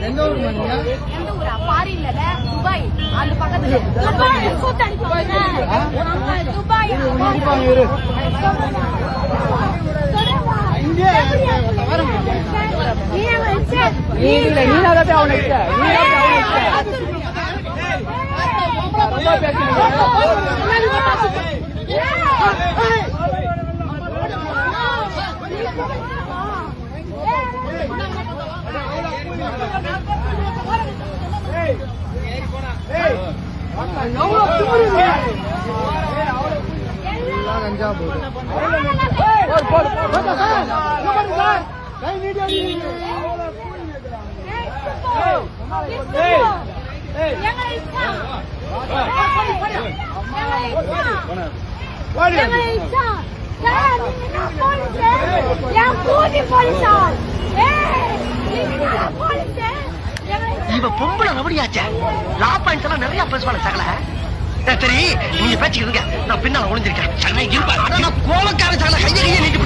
எந்த ஊர் நீங்க? எந்த ஊரா? ஃபாரின்ல துபாய். அந்த பக்கத்துல துபாய் கூட்டடி போறேன். துபாய் கண்டிப்பா இரு. இங்க வர நீ இல்ல நீ தான் அவனை இச்ச. நீ தான் அவனை இச்ச. ரொம்ப பேசினீங்க. கஞ்சா போடு இவ பொம்பளை ரவடியாச்சே. லா பாயிண்ட்ஸ் எல்லாம் நிறைய பேசுவாங்க சகல. சரி நீங்க பேச்சுக்கிறீங்க, நான் பின்னால ஒளிஞ்சிருக்கேன். கோலக்கார சகல கையை நீட்டு